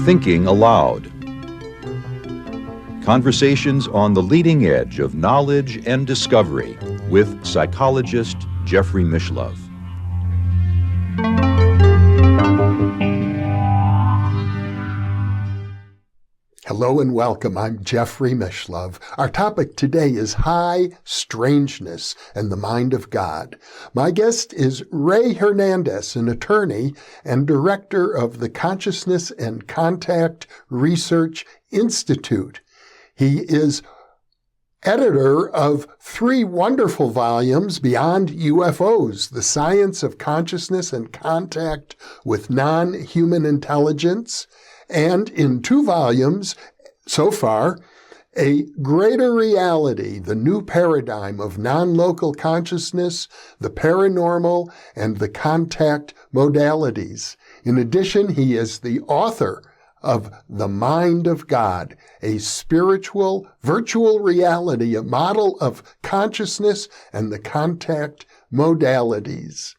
Thinking Aloud. Conversations on the leading edge of knowledge and discovery with psychologist Jeffrey Mishlove. Hello and welcome. I'm Jeffrey Mishlove. Our topic today is high-strangeness and the mind of God. My guest is Ray Hernandez, an attorney and director of the Consciousness and Contact Research Institute. He is editor of 3 wonderful volumes, Beyond UFOs, The Science of Consciousness and Contact with Non-Human Intelligence, and in 2 volumes, so far, A Greater Reality, the New Paradigm of Non-Local Consciousness, the Paranormal, and the Contact Modalities. In addition, he is the author of The Mind of God, a spiritual, virtual reality, a model of consciousness and the contact modalities.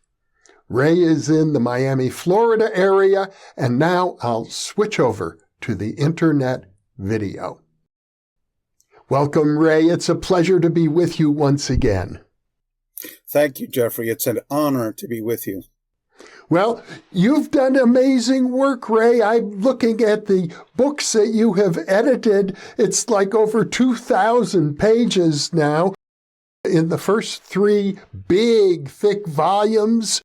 Ray is in the Miami, Florida area, and now I'll switch over to the internet video. Welcome, Ray. It's a pleasure to be with you once again. Thank you, Jeffrey. It's an honor to be with you. Well, you've done amazing work, Ray. I'm looking at the books that you have edited. It's like over 2,000 pages now. In the first 3 big, thick volumes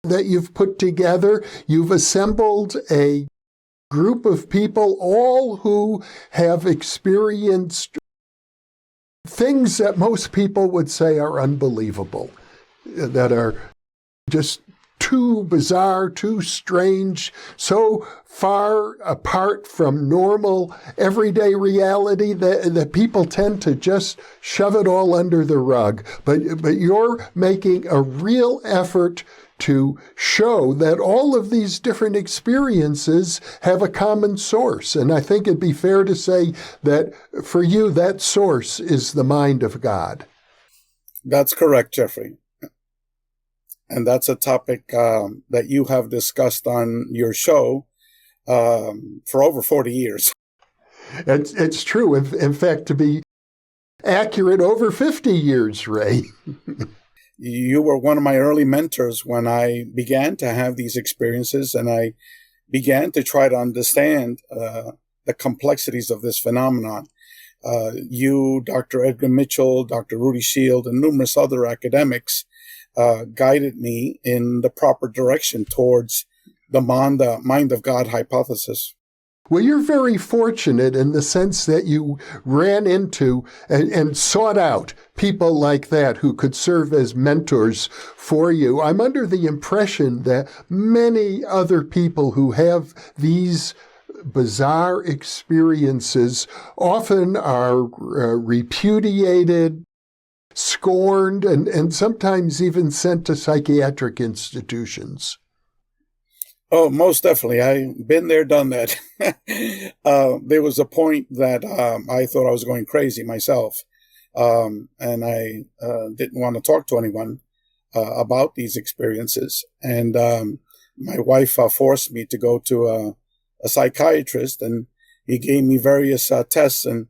that you've put together, you've assembled a group of people, all who have experienced things that most people would say are unbelievable, that are just too bizarre, too strange, so far apart from normal everyday reality that people tend to just shove it all under the rug. But you're making a real effort to show that all of these different experiences have a common source. And I think it'd be fair to say that for you, that source is the mind of God. That's correct, Jeffrey. And that's a topic that you have discussed on your show for over 40 years. It's true. In fact, to be accurate, over 50 years, Ray. You were one of my early mentors when I began to have these experiences, and I began to try to understand the complexities of this phenomenon. You, Dr. Edgar Mitchell, Dr. Rudy Shield, and numerous other academics guided me in the proper direction towards the mind of God hypothesis. Well, you're very fortunate in the sense that you ran into and sought out people like that who could serve as mentors for you. I'm under the impression that many other people who have these bizarre experiences often are repudiated, scorned, and sometimes even sent to psychiatric institutions. Oh, most definitely. I've been there, done that. There was a point that I thought I was going crazy myself, and I didn't want to talk to anyone about these experiences. And my wife forced me to go to a psychiatrist, and he gave me various tests, and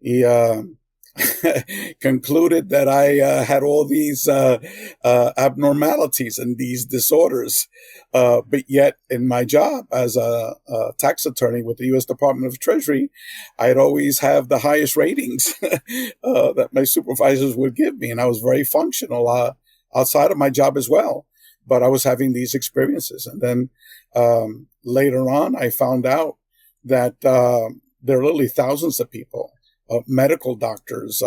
he concluded that I had all these abnormalities and these disorders. But yet in my job as a tax attorney with the U.S. Department of Treasury, I'd always have the highest ratings that my supervisors would give me. And I was very functional outside of my job as well. But I was having these experiences. And then later on, I found out that there are literally thousands of people, medical doctors,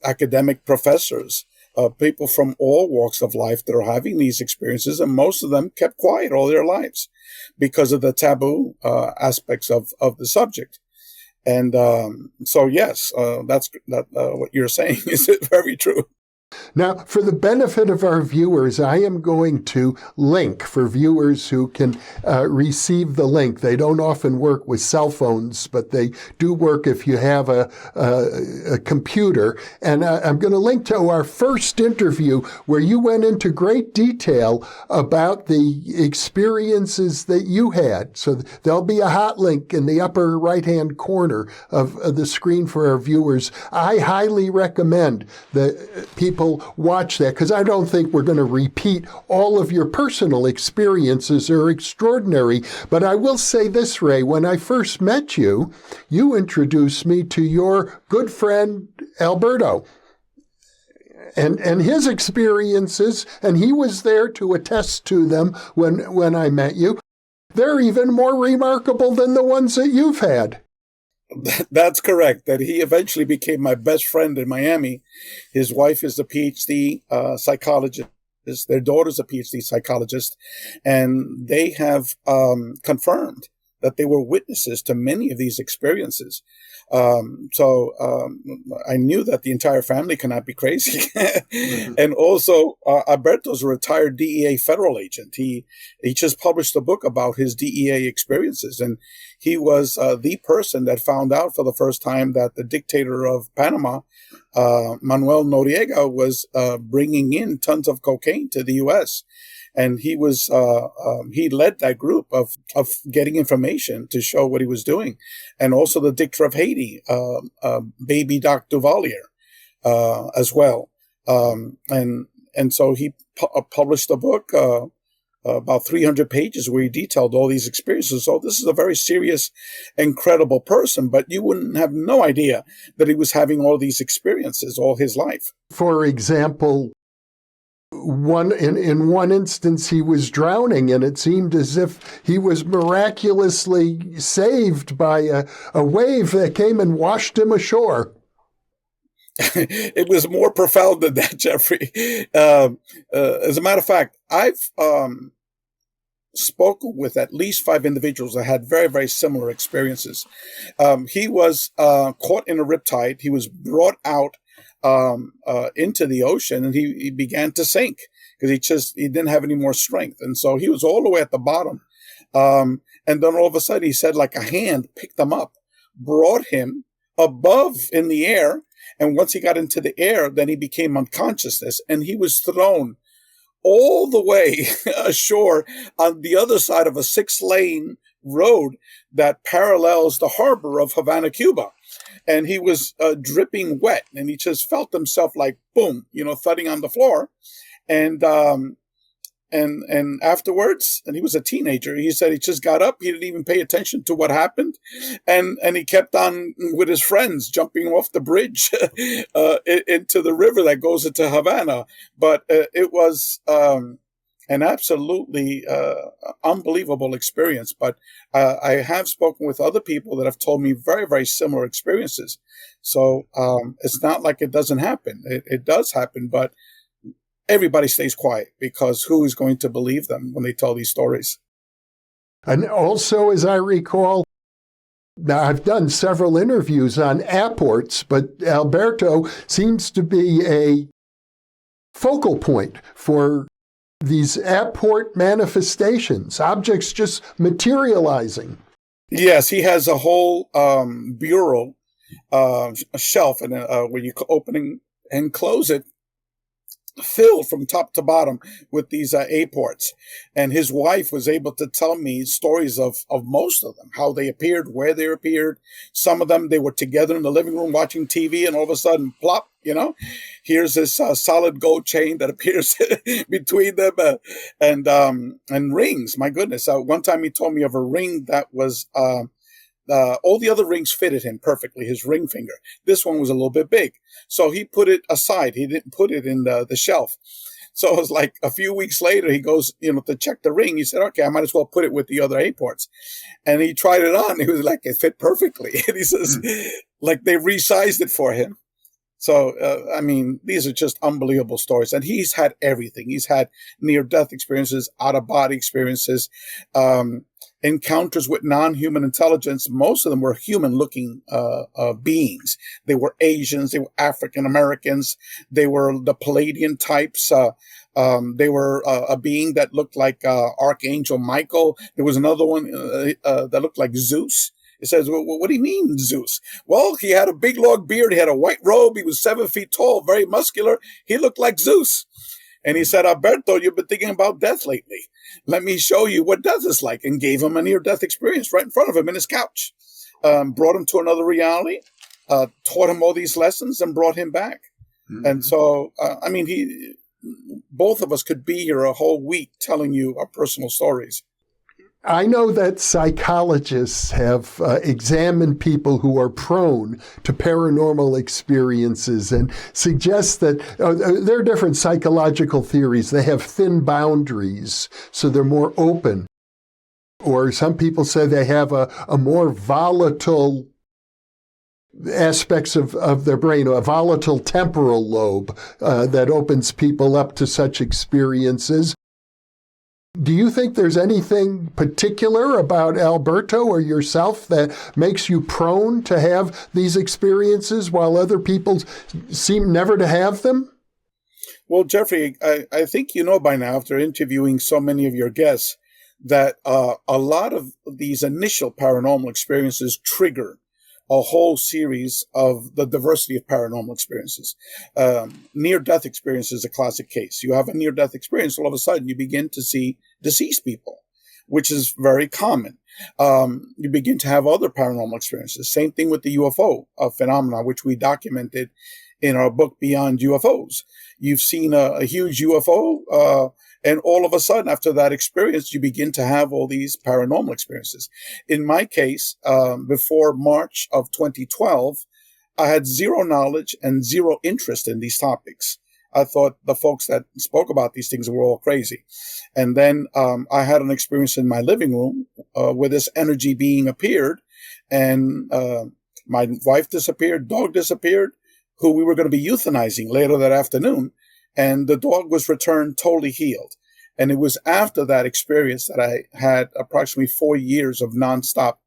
academic professors, people from all walks of life that are having these experiences, and most of them kept quiet all their lives because of the taboo aspects of the subject. And so, yes, that's what you're saying is very true. Now, for the benefit of our viewers, I am going to link for viewers who can receive the link. They don't often work with cell phones, but they do work if you have a computer. And I'm going to link to our first interview where you went into great detail about the experiences that you had. So there'll be a hot link in the upper right-hand corner of the screen for our viewers. I highly recommend that people watch that, because I don't think we're going to repeat all of your personal experiences. Are extraordinary. But I will say this, Ray, when I first met you, you introduced me to your good friend Alberto and his experiences, and he was there to attest to them when I met you. They're even more remarkable than the ones that you've had. That's correct. That he eventually became my best friend in Miami. His wife is a PhD psychologist. Their daughter's a PhD psychologist. And they have confirmed that they were witnesses to many of these experiences. So I knew that the entire family cannot be crazy. And also, Alberto's a retired DEA federal agent. He just published a book about his DEA experiences. And he was the person that found out for the first time that the dictator of Panama, Manuel Noriega, was bringing in tons of cocaine to the U.S., and he was he led that group of getting information to show what he was doing. And also the dictator of Haiti, baby Doc Duvalier, as well. And so he published a book, about 300 pages, where he detailed all these experiences. So this is a very serious, incredible person, but you wouldn't have no idea that he was having all these experiences all his life. For example, in one instance, he was drowning, and it seemed as if he was miraculously saved by a wave that came and washed him ashore. It was more profound than that, Jeffrey. As a matter of fact, I've spoken with at least 5 individuals that had very, very similar experiences. He was caught in a riptide. He was brought out into the ocean, and he began to sink because he didn't have any more strength. And so he was all the way at the bottom. And then all of a sudden, he said like a hand picked him up, brought him above in the air. And once he got into the air, then he became unconsciousness, and he was thrown all the way ashore on the other side of a 6-lane road that parallels the harbor of Havana, Cuba. And he was dripping wet, and he just felt himself like boom, thudding on the floor. And afterwards, and he was a teenager, he said he just got up. He didn't even pay attention to what happened. And he kept on with his friends jumping off the bridge into the river that goes into Havana. But it was an absolutely unbelievable experience. But I have spoken with other people that have told me very, very similar experiences. So it's not like it doesn't happen. It does happen, but everybody stays quiet, because who is going to believe them when they tell these stories? And also, as I recall, now I've done several interviews on apports, but Alberto seems to be a focal point for these apport manifestations, objects just materializing. Yes, he has a whole bureau, a shelf, and where you open and close it, filled from top to bottom with these apports. And his wife was able to tell me stories of most of them, how they appeared, where they appeared. Some of them, they were together in the living room watching TV, and all of a sudden, plop, here's this solid gold chain that appears between them, and rings. My goodness. One time he told me of a ring that was, all the other rings fitted him perfectly, his ring finger. This one was a little bit big. So he put it aside. He didn't put it in the shelf. So it was like a few weeks later, he goes, to check the ring. He said, okay, I might as well put it with the other apports. And he tried it on. He was like, it fit perfectly. And he says, like they resized it for him. So, these are just unbelievable stories. And he's had everything. He's had near-death experiences, out-of-body experiences. encounters with non-human intelligence. Most of them were human-looking beings. They were Asians. They were African Americans. They were the Palladian types. They were a being that looked like Archangel Michael. There was another one that looked like Zeus. It says, well, what do you mean, Zeus? Well, he had a big, long beard. He had a white robe. He was 7 feet tall, very muscular. He looked like Zeus. And he said, Alberto, you've been thinking about death lately. Let me show you what death is like. And gave him a near-death experience right in front of him in his couch. Brought him to another reality, taught him all these lessons, and brought him back. Mm-hmm. And so, both of us could be here a whole week telling you our personal stories. I know that psychologists have examined people who are prone to paranormal experiences and suggest that there are different psychological theories. They have thin boundaries, so they're more open. Or some people say they have a more volatile aspects of their brain, a volatile temporal lobe that opens people up to such experiences. Do you think there's anything particular about Alberto or yourself that makes you prone to have these experiences while other people seem never to have them? Well, Jeffrey, I think you know by now, after interviewing so many of your guests, that a lot of these initial paranormal experiences trigger a whole series of the diversity of paranormal experiences. Near-death experience is a classic case. You have a near-death experience, all of a sudden you begin to see deceased people, which is very common. You begin to have other paranormal experiences. Same thing with the UFO phenomena, which we documented in our book, Beyond UFOs. You've seen a huge UFO, and all of a sudden, after that experience, you begin to have all these paranormal experiences. In my case, before March of 2012, I had zero knowledge and zero interest in these topics. I thought the folks that spoke about these things were all crazy. And then I had an experience in my living room where this energy being appeared, and my wife disappeared, dog disappeared, who we were going to be euthanizing later that afternoon. And the dog was returned totally healed. And it was after that experience that I had approximately 4 years of nonstop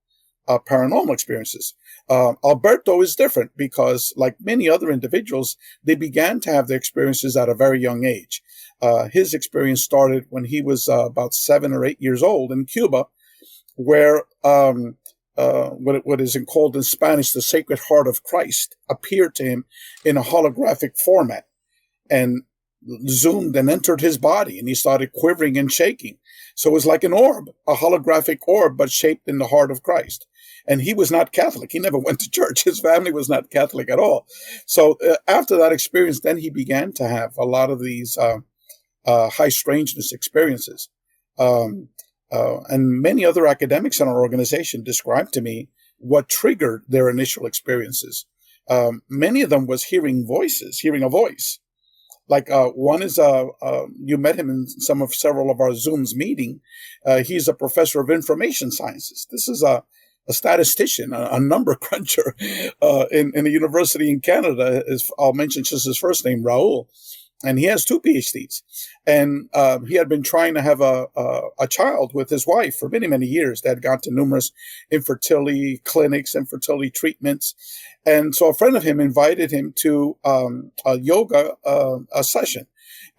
paranormal experiences. Alberto is different because, like many other individuals, they began to have their experiences at a very young age. His experience started when he was about 7 or 8 years old in Cuba, where what is called in Spanish the Sacred Heart of Christ appeared to him in a holographic format and zoomed and entered his body, and he started quivering and shaking. So it was like an orb, a holographic orb, but shaped in the heart of Christ. And he was not Catholic. He never went to church. His family was not Catholic at all. So after that experience, then he began to have a lot of these high-strangeness experiences. And many other academics in our organization described to me what triggered their initial experiences. Many of them was hearing a voice. Like one is, you met him in several of our Zooms meeting. He's a professor of information sciences. This is a statistician, a number cruncher in a university in Canada. I'll mention just his first name, Raul. And he has 2 PhDs. And he had been trying to have a child with his wife for many, many years. They had gone to numerous infertility clinics and fertility treatments. And so a friend of him invited him to a yoga a session.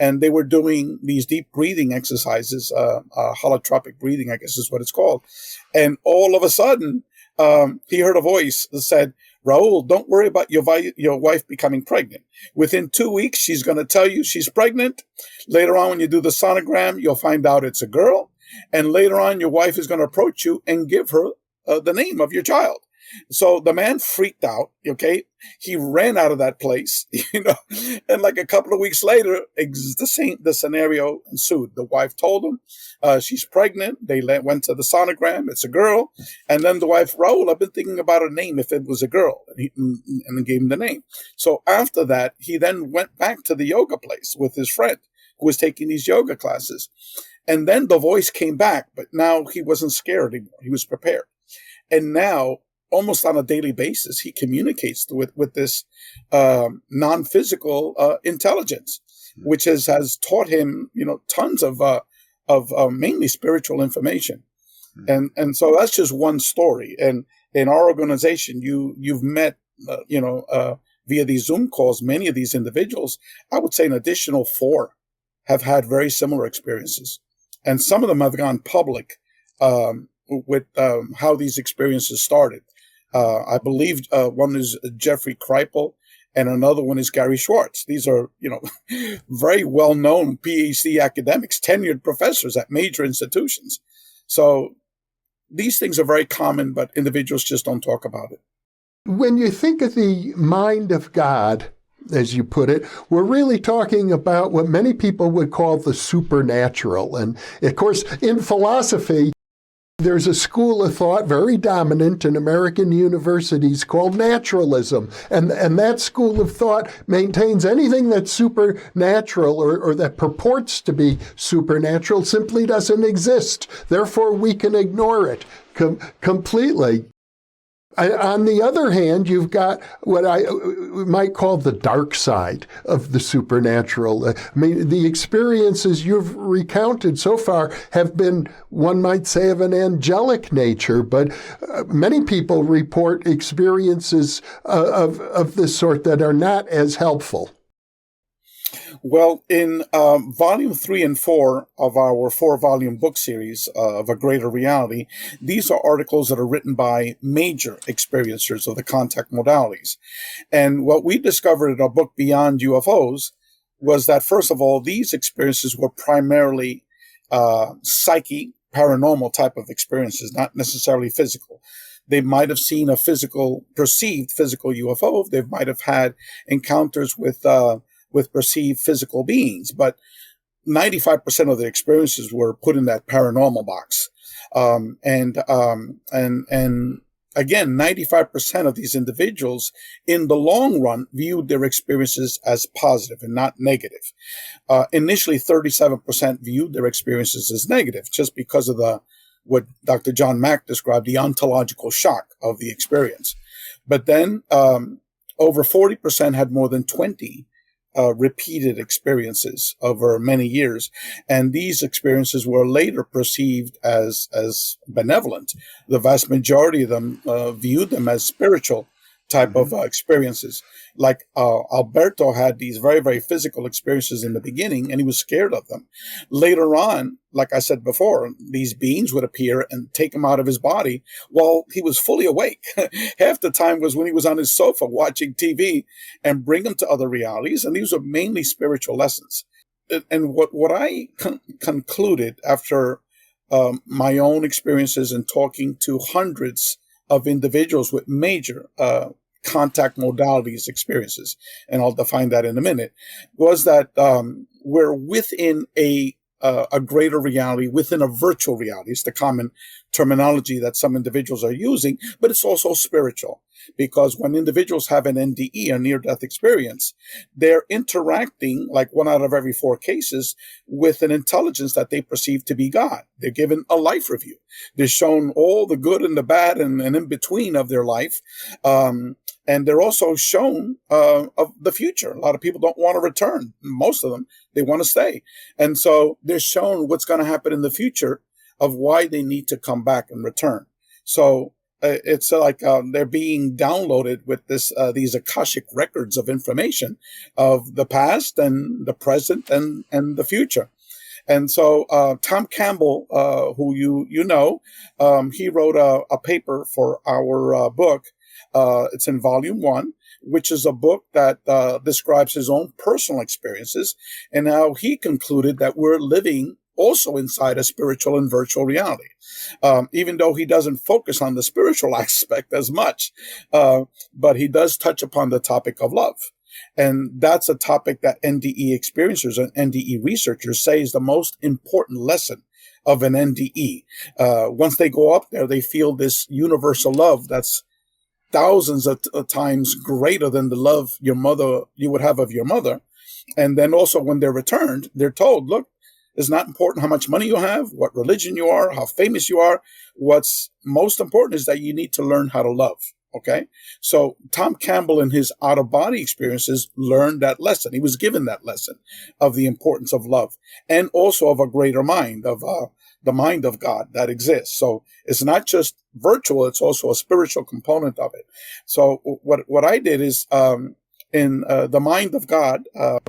And they were doing these deep breathing exercises, holotropic breathing, I guess is what it's called. And all of a sudden, he heard a voice that said, Raul, don't worry about your wife becoming pregnant. Within 2 weeks, she's going to tell you she's pregnant. Later on, when you do the sonogram, you'll find out it's a girl. And later on, your wife is going to approach you and give her the name of your child. So the man freaked out, okay? He ran out of that place, and like a couple of weeks later, the scenario ensued. The wife told him she's pregnant. They went to the sonogram. It's a girl. And then the wife, Raul, I've been thinking about a name if it was a girl, and then gave him the name. So after that, he then went back to the yoga place with his friend who was taking these yoga classes. And then the voice came back, but now he wasn't scared anymore. He was prepared. And now, almost on a daily basis, he communicates with this non-physical intelligence, which has taught him, tons of mainly spiritual information. And so that's just one story. And in our organization, you've met, via these Zoom calls, many of these individuals. I would say an additional 4 have had very similar experiences. And some of them have gone public with how these experiences started. I believe one is Jeffrey Kripal, and another one is Gary Schwartz. These are, very well-known PhD academics, tenured professors at major institutions. So these things are very common, but individuals just don't talk about it. When you think of the mind of God, as you put it, we're really talking about what many people would call the supernatural. And of course, in philosophy, there's a school of thought very dominant in American universities called naturalism. And that school of thought maintains anything that's supernatural or that purports to be supernatural simply doesn't exist. Therefore, we can ignore it completely. On the other hand, you've got what I might call the dark side of the supernatural. I mean, the experiences you've recounted so far have been, one might say, of an angelic nature, but many people report experiences of this sort that are not as helpful. Well, in volume 3 and 4 of our 4-volume book series of A Greater Reality, these are articles that are written by major experiencers of the contact modalities. And what we discovered in our book Beyond UFOs was that, first of all, these experiences were primarily psyche, paranormal type of experiences, not necessarily physical. They might have seen a perceived physical UFO. They might have had encounters with perceived physical beings, but 95% of the experiences were put in that paranormal box. And again, 95% of these individuals in the long run viewed their experiences as positive and not negative. Initially, 37% viewed their experiences as negative just because of what Dr. John Mack described, the ontological shock of the experience. But then over 40% had more than 20 repeated experiences over many years. And these experiences were later perceived as benevolent. The vast majority of them viewed them as spiritual type of experiences. Like Alberto had these very, very physical experiences in the beginning, and he was scared of them. Later on, like I said before, these beings would appear and take him out of his body while he was fully awake. Half the time was when he was on his sofa watching TV, and bring him to other realities. And these were mainly spiritual lessons. And what I concluded after my own experiences and talking to hundreds of individuals with major contact modalities experiences, and I'll define that in a minute, was that we're within a greater reality, within a virtual reality. It's the common terminology that some individuals are using, but it's also spiritual. Because when individuals have an NDE, a near-death experience, they're interacting, like 1 out of every 4 cases, with an intelligence that they perceive to be God. They're given a life review. They're shown all the good and the bad and in between of their life. And they're also shown of the future. A lot of people don't want to return. Most of them, they want to stay. And so they're shown what's going to happen in the future of why they need to come back and return. So it's like they're being downloaded with these Akashic records of information of the past and the present and the future. And so Tom Campbell, who you know, he wrote a paper for our book. It's in volume 1, which is a book that describes his own personal experiences and how he concluded that we're living also inside a spiritual and virtual reality. Even though he doesn't focus on the spiritual aspect as much, but he does touch upon the topic of love. And that's a topic that NDE experiencers and NDE researchers say is the most important lesson of an NDE. Once they go up there, they feel this universal love that's thousands of times greater than the love you would have of your mother. And then also when they're returned, they're told, look, it's not important how much money you have, what religion you are, how famous you are. What's most important is that you need to learn how to love. Okay. So Tom Campbell in his out-of-body experiences learned that lesson. He was given that lesson of the importance of love and also of a greater mind, of the mind of God that exists. So it's not just virtual, it's also a spiritual component of it. So what I did is, in The Mind of God,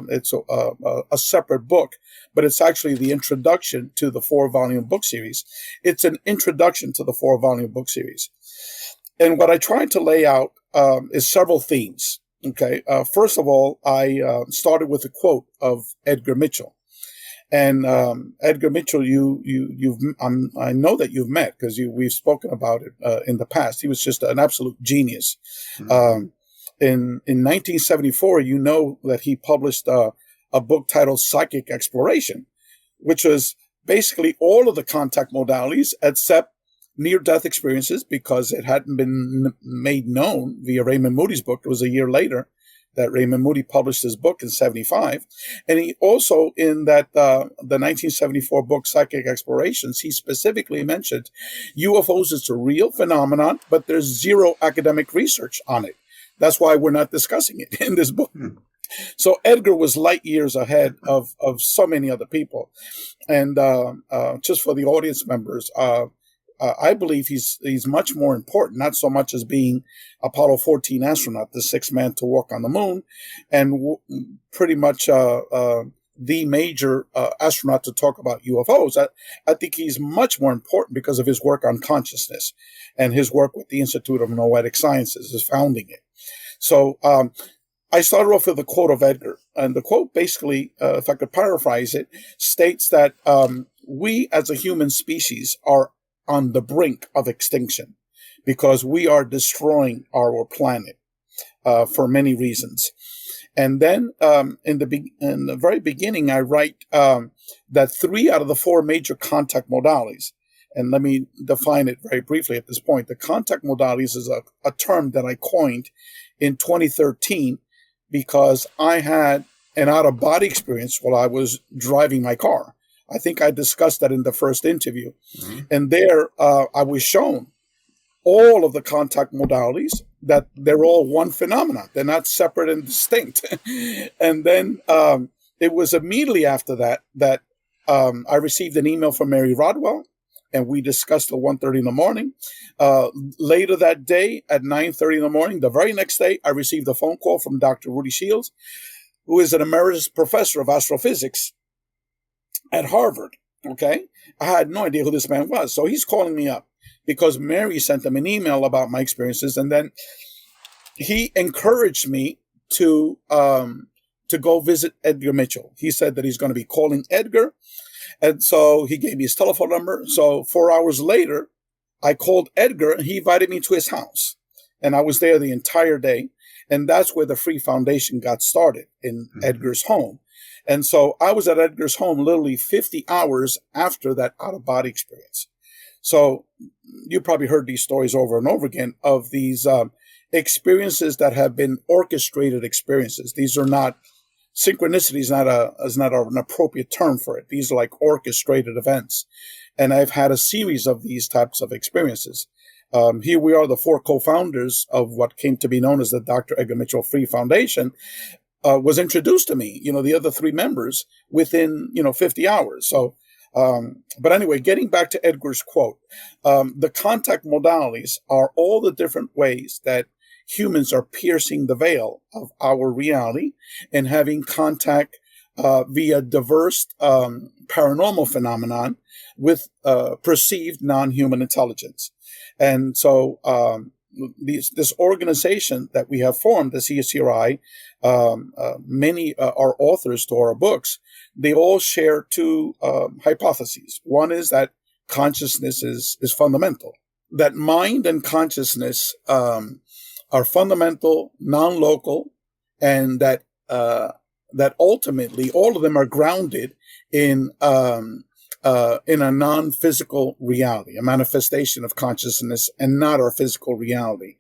it's a separate book, but it's actually the introduction to the 4-volume book series. It's an introduction to the 4-volume book series. And what I tried to lay out is several themes. Okay. First of all, I started with a quote of Edgar Mitchell. And Edgar Mitchell, I know that you've met because we've spoken about it in the past. He was just an absolute genius. Mm-hmm. In 1974, you know that he published a book titled Psychic Exploration, which was basically all of the contact modalities except near-death experiences, because it hadn't been made known via Raymond Moody's book. It was a year later that Raymond Moody published his book in 75. And he also, in that the 1974 book, Psychic Explorations, he specifically mentioned UFOs is a real phenomenon, but there's zero academic research on it. That's why we're not discussing it in this book. So Edgar was light years ahead of so many other people. And just for the audience members, I believe he's much more important, not so much as being Apollo 14 astronaut, the sixth man to walk on the moon, and pretty much the major astronaut to talk about UFOs. I think he's much more important because of his work on consciousness and his work with the Institute of Noetic Sciences, his founding it. So I started off with a quote of Edgar, and the quote basically, if I could paraphrase it, states that we as a human species are on the brink of extinction because we are destroying our planet for many reasons. And then in the very beginning, I write that 3 out of the 4 major contact modalities, and let me define it very briefly at this point. The contact modalities is a term that I coined in 2013 because I had an out-of-body experience while I was driving my car. I think I discussed that in the first interview. Mm-hmm. And there I was shown all of the contact modalities, that they're all one phenomenon. They're not separate and distinct. And then it was immediately after that I received an email from Mary Rodwell, and we discussed at 1:30 in the morning. Later that day at 9:30 in the morning, the very next day, I received a phone call from Dr. Rudy Shields, who is an emeritus professor of astrophysics at Harvard. Okay. I had no idea who this man was. So he's calling me up because Mary sent him an email about my experiences. And then he encouraged me to go visit Edgar Mitchell. He said that he's going to be calling Edgar. And so he gave me his telephone number. So 4 hours later, I called Edgar and he invited me to his house. And I was there the entire day. And that's where the Free Foundation got started, in Edgar's home. And so I was at Edgar's home literally 50 hours after that out-of-body experience. So you probably heard these stories over and over again of these experiences that have been orchestrated experiences. These are not synchronicity is not an appropriate term for it. These are like orchestrated events. And I've had a series of these types of experiences. Here we are, the 4 co-founders of what came to be known as the Dr. Edgar Mitchell Free Foundation. Was introduced to me, the other 3 members within, 50 hours. So, but anyway, getting back to Edgar's quote, the contact modalities are all the different ways that humans are piercing the veil of our reality and having contact via diverse paranormal phenomenon with perceived non-human intelligence. And so this organization that we have formed, the CSCRI, many are authors to our books. They all share 2 hypotheses. One is that consciousness is fundamental, that mind and consciousness are fundamental, non-local, and that ultimately all of them are grounded in a non-physical reality, a manifestation of consciousness and not our physical reality.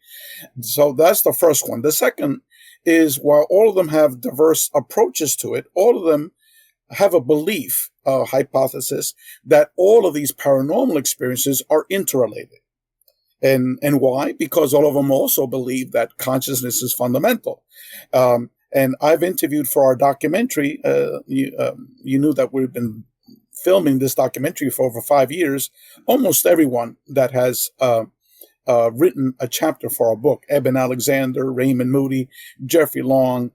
So that's the first one. The second is, while all of them have diverse approaches to it, all of them have a belief, a hypothesis, that all of these paranormal experiences are interrelated. And why? Because all of them also believe that consciousness is fundamental. And I've interviewed for our documentary, you knew that we've been filming this documentary for over 5 years, almost everyone that has written a chapter for a book, Eben Alexander, Raymond Moody, Jeffrey Long,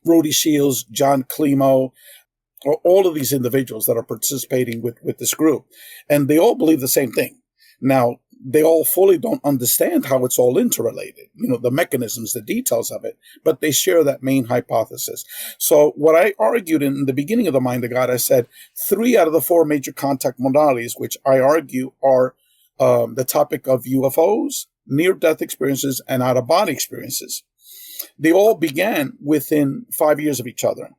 Rudy Shields, John Climo, all of these individuals that are participating with this group. And they all believe the same thing. Now, they all fully don't understand how it's all interrelated, the mechanisms, the details of it, but they share that main hypothesis. So what I argued in the beginning of The Mind of God, I said 3 out of the 4 major contact modalities, which I argue are the topic of UFOs, near-death experiences, and out-of-body experiences. They all began within 5 years of each other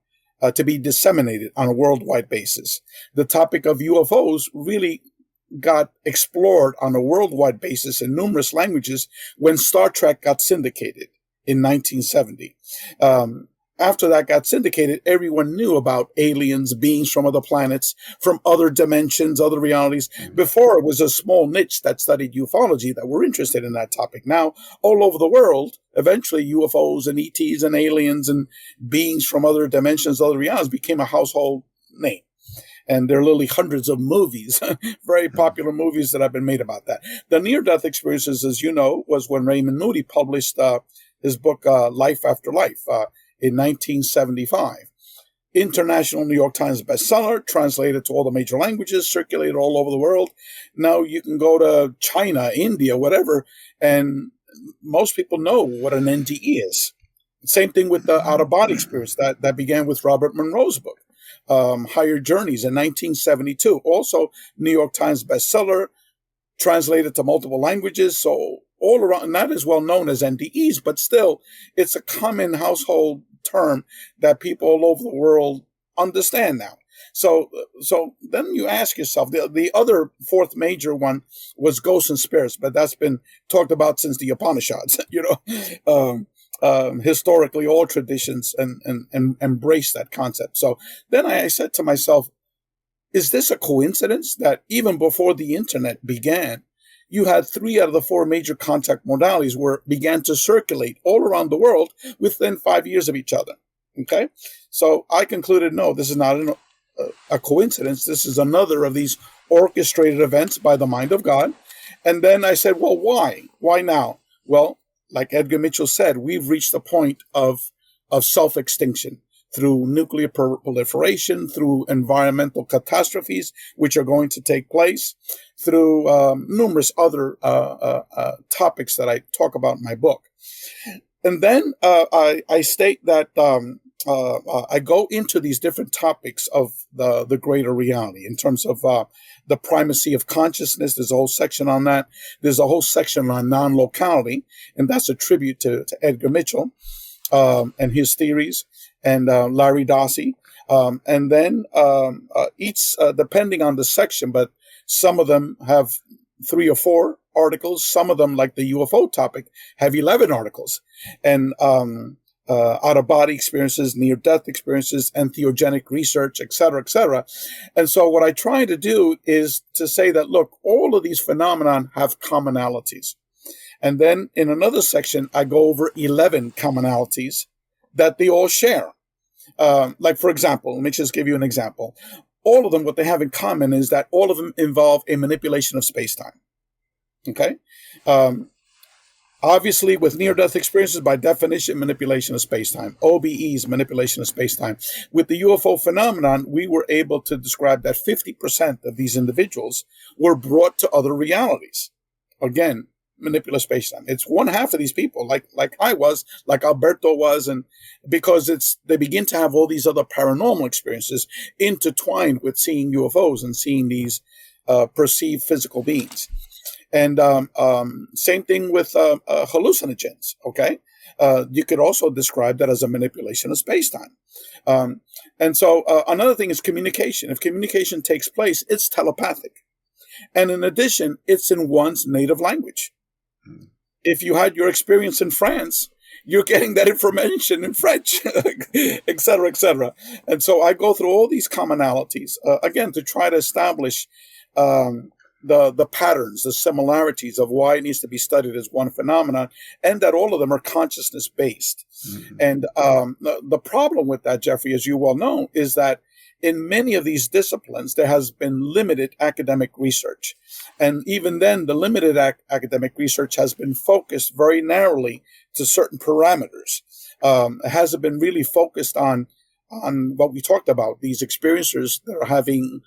to be disseminated on a worldwide basis. The topic of UFOs really got explored on a worldwide basis in numerous languages when Star Trek got syndicated in 1970. After that got syndicated, everyone knew about aliens, beings from other planets, from other dimensions, other realities. Before, it was a small niche that studied ufology that were interested in that topic. Now, all over the world, eventually UFOs and ETs and aliens and beings from other dimensions, other realities became a household name. And there are literally hundreds of movies, very popular movies that have been made about that. The near-death experiences, as you know, was when Raymond Moody published his book, Life After Life, in 1975. International New York Times bestseller, translated to all the major languages, circulated all over the world. Now you can go to China, India, whatever, and most people know what an NDE is. Same thing with the out-of-body experience that began with Robert Monroe's book. Higher Journeys in 1972. Also, New York Times bestseller, translated to multiple languages. So all around, not as well known as NDEs, but still, it's a common household term that people all over the world understand now. So then you ask yourself, the other 4th major one was ghosts and spirits, but that's been talked about since the Upanishads, historically, all traditions and embrace that concept. So then I said to myself, is this a coincidence that even before the internet began, you had 3 out of the 4 major contact modalities began to circulate all around the world within 5 years of each other? Okay. So I concluded, no, this is not a coincidence. This is another of these orchestrated events by the mind of God. And then I said, well, why? Why now? Well, like Edgar Mitchell said, we've reached the point of self-extinction through nuclear proliferation, through environmental catastrophes, which are going to take place, through numerous other topics that I talk about in my book. And then I state that I go into these different topics of the greater reality in terms of the primacy of consciousness. There's a whole section on that. There's a whole section on non-locality, and that's a tribute to Edgar Mitchell and his theories, and Larry Dossey. And then each, depending on the section, but some of them have 3 or 4 articles. Some of them, like the UFO topic, have 11 articles. And out-of-body experiences, near-death experiences, entheogenic research, et cetera, et cetera. And so what I try to do is to say that, look, all of these phenomena have commonalities. And then in another section, I go over 11 commonalities that they all share. Like, for example, let me just give you an example. All of them, what they have in common is that all of them involve a manipulation of space-time. Okay? Obviously, with near-death experiences, by definition, manipulation of space-time. OBEs, manipulation of space-time. With the UFO phenomenon, we were able to describe that 50% of these individuals were brought to other realities. Again, manipulative space-time. It's 1/2 of these people, like I was, like Alberto was, and because they begin to have all these other paranormal experiences intertwined with seeing UFOs and seeing these perceived physical beings. And same thing with hallucinogens, okay? You could also describe that as a manipulation of space-time. And so another thing is communication. If communication takes place, it's telepathic. And in addition, it's in one's native language. If you had your experience in France, you're getting that information in French, et cetera, et cetera. And so I go through all these commonalities, again, to try to establish the patterns, the similarities of why it needs to be studied as one phenomenon, and that all of them are consciousness-based. Mm-hmm. And the problem with that, Jeffrey, as you well know, is that in many of these disciplines, there has been limited academic research. And even then, the limited academic research has been focused very narrowly to certain parameters. It hasn't been really focused on what we talked about, these experiencers that are having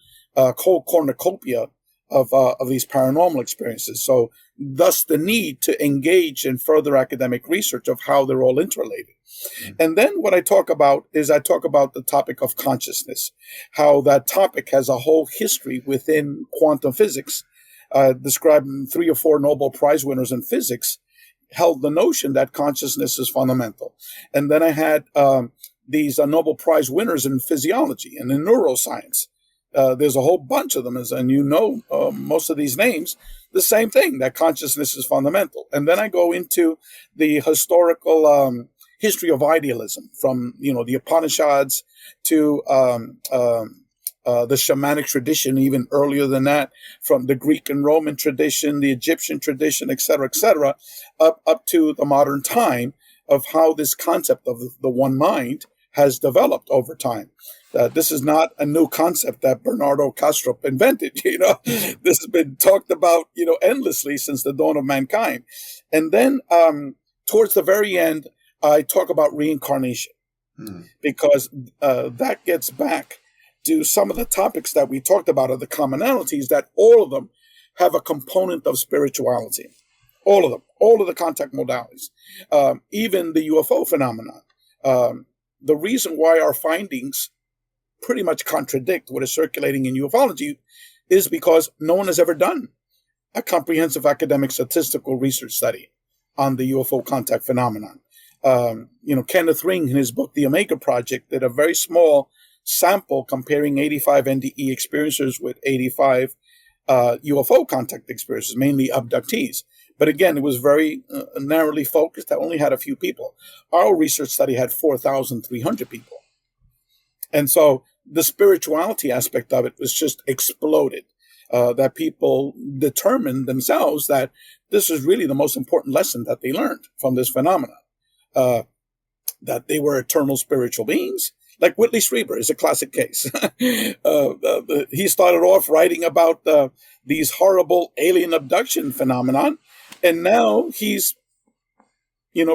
cold cornucopia of these paranormal experiences. So thus the need to engage in further academic research of how they're all interrelated. And then what I talk about the topic of consciousness, how that topic has a whole history within quantum physics. Describing 3 or 4 Nobel Prize winners in physics held the notion that consciousness is fundamental. And then I had these Nobel Prize winners in physiology and in neuroscience. There's a whole bunch of them, and most of these names, the same thing, that consciousness is fundamental. And then I go into the historical history of idealism, from the Upanishads to the shamanic tradition, even earlier than that, from the Greek and Roman tradition, the Egyptian tradition, et cetera, up to the modern time, of how this concept of the one mind has developed over time. This is not a new concept that Bernardo Kastrup invented. This has been talked about, endlessly since the dawn of mankind. And then towards the very end, I talk about reincarnation, because that gets back to some of the topics that we talked about, are the commonalities, that all of them have a component of spirituality. All of them, all of the contact modalities, even the UFO phenomenon. The reason why our findings pretty much contradict what is circulating in ufology is because no one has ever done a comprehensive academic statistical research study on the UFO contact phenomenon. Kenneth Ring, in his book, The Omega Project, did a very small sample comparing 85 NDE experiencers with 85 UFO contact experiencers, mainly abductees. But again, it was very narrowly focused. I only had a few people. Our research study had 4,300 people. And so the spirituality aspect of it was just exploded, that people determined themselves that this is really the most important lesson that they learned from this phenomenon, that they were eternal spiritual beings. Like Whitley Strieber is a classic case. He started off writing about these horrible alien abduction phenomenon, and now he's,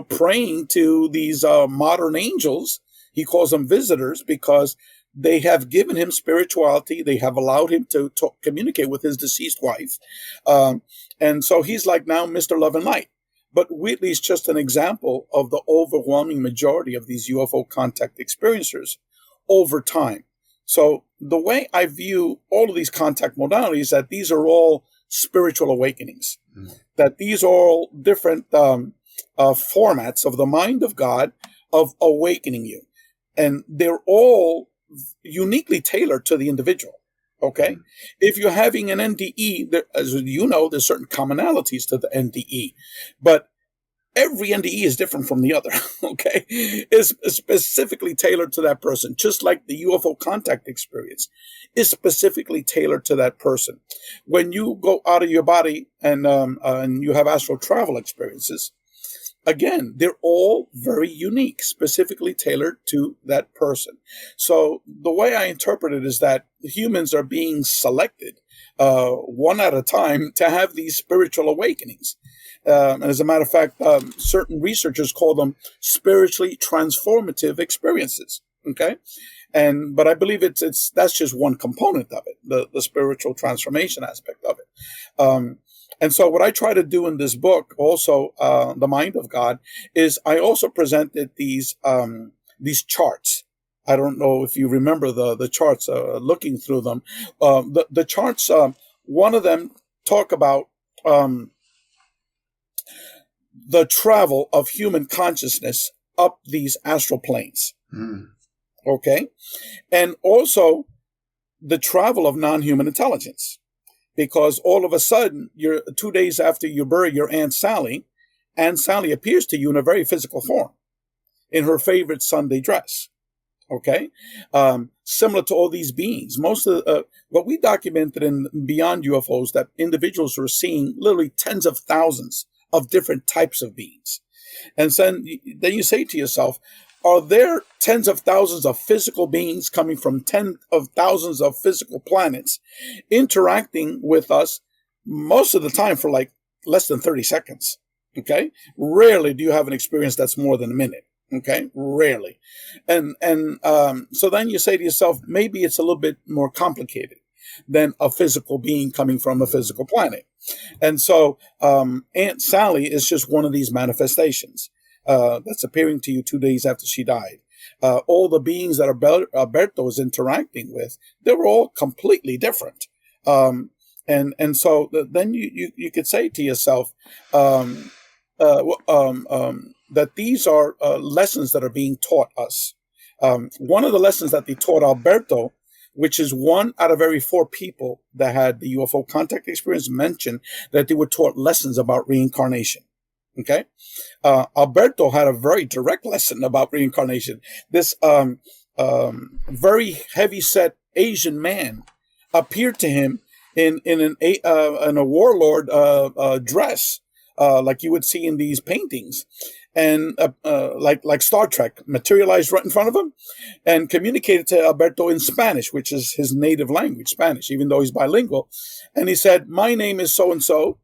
praying to these modern angels. He calls them visitors because they have given him spirituality. They have allowed him to communicate with his deceased wife. And so he's like now Mr. Love and Light. But Whitley's just an example of the overwhelming majority of these UFO contact experiencers over time. So the way I view all of these contact modalities, that these are all spiritual awakenings, that these are all different formats of the mind of God of awakening you. And they're all uniquely tailored to the individual. Okay. If you're having an NDE, as you know, there's certain commonalities to the NDE, but every NDE is different from the other. Okay. It's specifically tailored to that person, just like the UFO contact experience is specifically tailored to that person. When you go out of your body and you have astral travel experiences, again, they're all very unique, specifically tailored to that person. So the way I interpret it is that humans are being selected one at a time to have these spiritual awakenings. And as a matter of fact, certain researchers call them spiritually transformative experiences. Okay. But I believe that's just one component of it, the spiritual transformation aspect of it. And so what I try to do in this book, also, The Mind of God, is I also presented these charts. I don't know if you remember the charts, looking through them. The charts, one of them talk about the travel of human consciousness up these astral planes. Okay? And also the travel of non-human intelligence. Because all of a sudden, 2 days after you bury your Aunt Sally appears to you in a very physical form, in her favorite Sunday dress. Okay? Similar to all these beings. Most of what we documented in Beyond UFOs, that individuals were seeing literally tens of thousands of different types of beings. And then you say to yourself, are there tens of thousands of physical beings coming from tens of thousands of physical planets interacting with us most of the time for like less than 30 seconds. Okay. Rarely do you have an experience that's more than a minute. Okay. Rarely. And so then you say to yourself, maybe it's a little bit more complicated than a physical being coming from a physical planet. And so Aunt Sally is just one of these manifestations that's appearing to you 2 days after she died. All the beings that Alberto is interacting with, they were all completely different. And so then you could say to yourself that these are lessons that are being taught us. One of the lessons that they taught Alberto, which is 1 out of every 4 people that had the UFO contact experience, mentioned that they were taught lessons about reincarnation. Okay. Alberto had a very direct lesson about reincarnation. This very heavy-set Asian man appeared to him in a warlord dress, like you would see in these paintings, and like Star Trek, materialized right in front of him and communicated to Alberto in Spanish, which is his native language, Spanish, even though he's bilingual. And he said, "My name is so-and-so,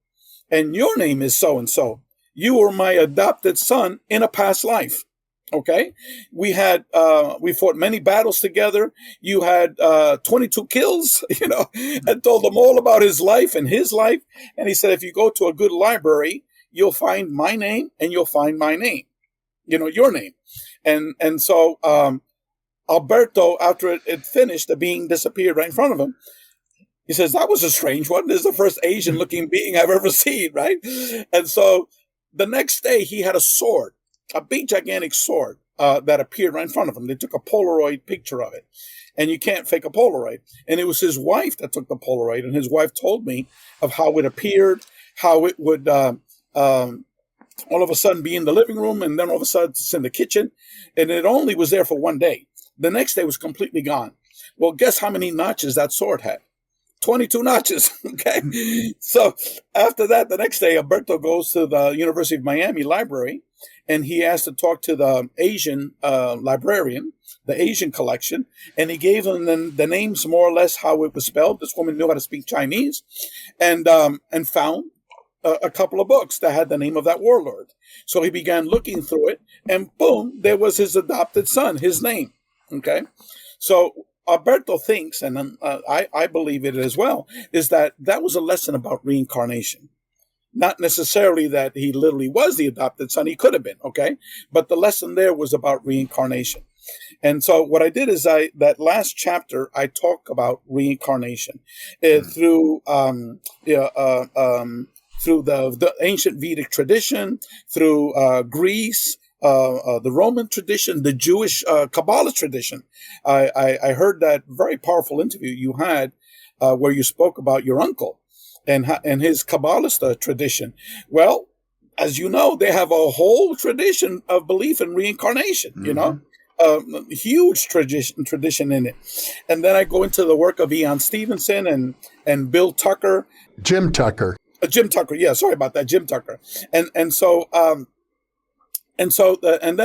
and your name is so-and-so. You were my adopted son in a past life." Okay. We fought many battles together. You had 22 kills, and told them all about his life and his life. And he said, if you go to a good library, you'll find my name and you'll find my name, your name. And so Alberto, after it finished, the being disappeared right in front of him. He says, that was a strange one. This is the first Asian looking being I've ever seen, right? And so the next day he had a sword, a big gigantic sword that appeared right in front of him. They took a Polaroid picture of it, and you can't fake a Polaroid. And it was his wife that took the Polaroid, and his wife told me of how it appeared, how it would all of a sudden be in the living room, and then all of a sudden it's in the kitchen, and it only was there for 1 day. The next day was completely gone. Well, guess how many notches that sword had? 22 notches. Okay. So after that, the next day, Alberto goes to the University of Miami library, and he asked to talk to the Asian librarian, the Asian collection, and he gave them the names more or less how it was spelled. This woman knew how to speak Chinese, and found a couple of books that had the name of that warlord. So he began looking through it, and boom, there was his adopted son, his name. Okay. So Alberto thinks, and I believe it as well, is that was a lesson about reincarnation. Not necessarily that he literally was the adopted son. He could have been, okay? But the lesson there was about reincarnation. And so what I did is that last chapter, I talk about reincarnation through the ancient Vedic tradition, through Greece, the Roman tradition, the Jewish Kabbalah tradition. I heard that very powerful interview you had where you spoke about your uncle and his Kabbalist tradition. Well, as you know, they have a whole tradition of belief in reincarnation, huge tradition in it. And then I go into the work of Ian Stevenson and Bill Tucker. Jim Tucker. Jim Tucker. Yeah, sorry about that. Jim Tucker. And then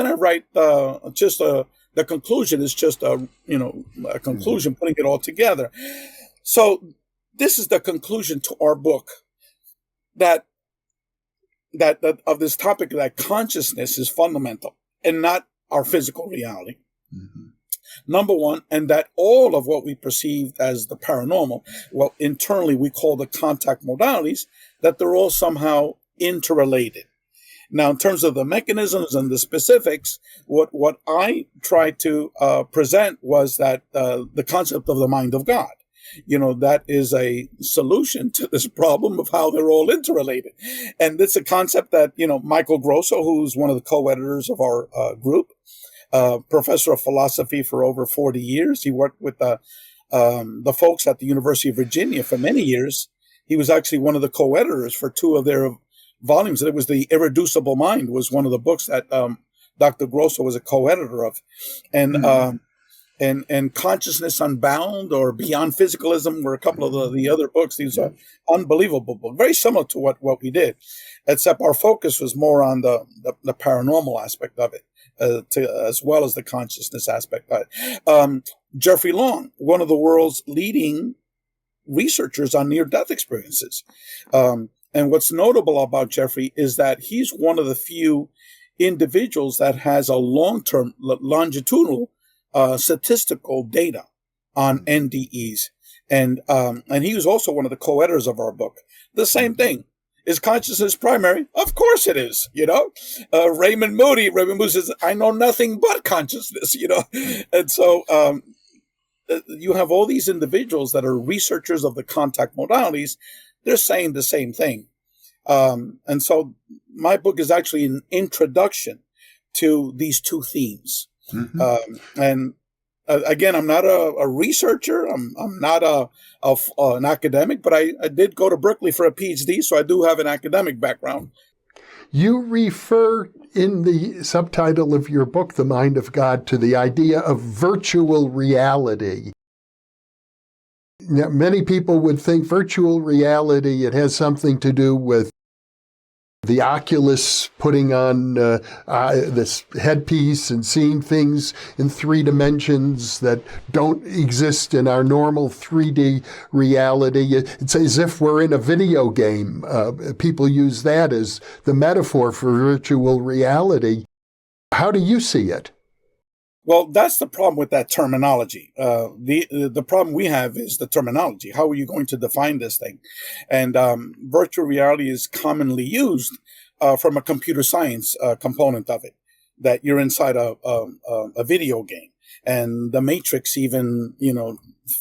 I write the conclusion is just a conclusion, putting it all together. So this is the conclusion to our book that of this topic, that consciousness is fundamental and not our physical reality. Mm-hmm. Number one, and that all of what we perceive as the paranormal, well, internally we call the contact modalities, that they're all somehow interrelated. Now, in terms of the mechanisms and the specifics, what I tried to present was that the concept of the mind of God. That is a solution to this problem of how they're all interrelated. And it's a concept that, Michael Grosso, who's one of the co-editors of our group, professor of philosophy for over 40 years. He worked with the folks at the University of Virginia for many years. He was actually one of the co-editors for 2 of their volumes. It was The Irreducible Mind was one of the books that Dr. Grosso was a co-editor of. And and Consciousness Unbound or Beyond Physicalism were a couple of the other books. These are unbelievable books, very similar to what we did, except our focus was more on the paranormal aspect of it. as well as the consciousness aspect. Jeffrey Long, one of the world's leading researchers on near-death experiences. And what's notable about Jeffrey is that he's one of the few individuals that has a long-term, longitudinal statistical data on NDEs. And he was also one of the co-editors of our book. The same thing. Is consciousness primary? Of course it is, Raymond Moody says, I know nothing but consciousness, And so you have all these individuals that are researchers of the contact modalities. They're saying the same thing. And so my book is actually an introduction to these two themes. And again, I'm not a researcher. I'm not an academic, but I did go to Berkeley for a PhD, so I do have an academic background. You refer in the subtitle of your book, The Mind of God, to the idea of virtual reality. Now, many people would think virtual reality, it has something to do with the Oculus putting on this headpiece and seeing things in 3 dimensions that don't exist in our normal 3D reality. It's as if we're in a video game. People use that as the metaphor for virtual reality. How do you see it? Well, that's the problem with that terminology. The problem we have is the terminology. How are you going to define this thing? And virtual reality is commonly used from a computer science component of it, that you're inside a video game. And The Matrix even,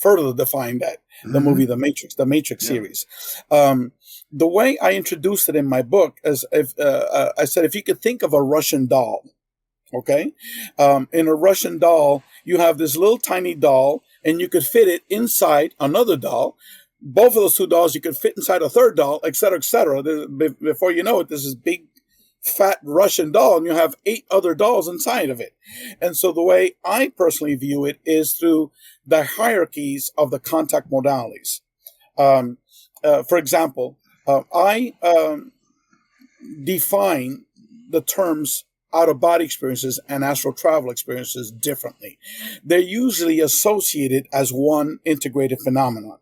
further defined that. The movie The Matrix series. The way I introduced it in my book is, I said, if you could think of a Russian doll. Okay. In a Russian doll, you have this little tiny doll and you could fit it inside another doll. Both of those 2 dolls, you could fit inside a third doll, et cetera, et cetera. Before you know it, this is big, fat Russian doll and you have 8 other dolls inside of it. And so the way I personally view it is through the hierarchies of the contact modalities. For example, I define the terms out-of-body experiences and astral travel experiences differently. They're usually associated as one integrated phenomenon.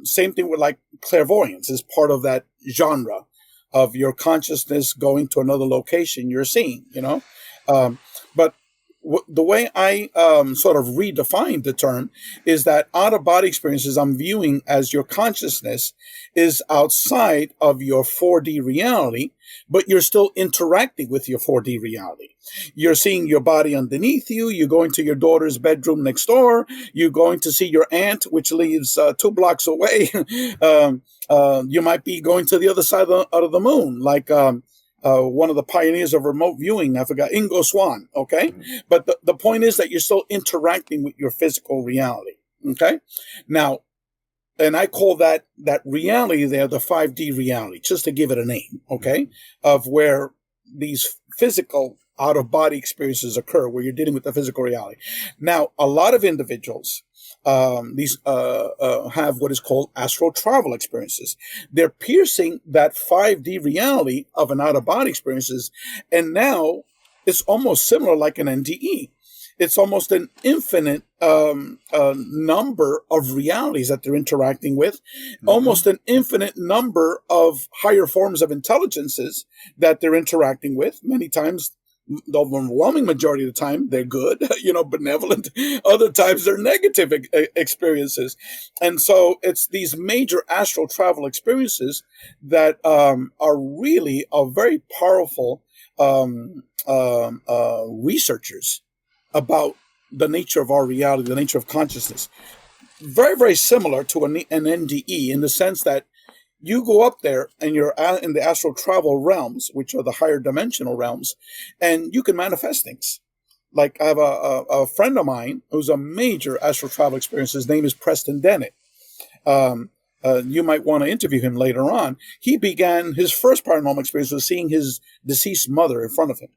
Same thing with like clairvoyance is part of that genre of your consciousness going to another location you're seeing, But the way I sort of redefined the term is that out-of-body experiences I'm viewing as your consciousness is outside of your 4D reality, but you're still interacting with your 4D reality. You're seeing your body underneath you. You're going to your daughter's bedroom next door. You're going to see your aunt, which lives 2 blocks away. You might be going to the other side of the moon, like one of the pioneers of remote viewing, I forgot, Ingo Swann, okay? But the point is that you're still interacting with your physical reality, okay? Now, and I call that reality there the 5D reality, just to give it a name, okay? Of where these physical out-of-body experiences occur, where you're dealing with the physical reality. Now, a lot of individuals have what is called astral travel experiences. They're piercing that 5D reality of an out-of-body experiences, and now it's almost similar like an NDE. It's almost an infinite number of realities that they're interacting with, almost an infinite number of higher forms of intelligences that they're interacting with. Many times, the overwhelming majority of the time, they're good, benevolent. Other times, they're negative experiences. And so it's these major astral travel experiences that are really a very powerful researchers about the nature of our reality, the nature of consciousness. Very, very similar to an NDE in the sense that you go up there and you're in the astral travel realms, which are the higher dimensional realms, and you can manifest things. Like I have a friend of mine who's a major astral travel experience. His name is Preston Dennett. You might want to interview him later on. He began his first paranormal experience was seeing his deceased mother in front of him.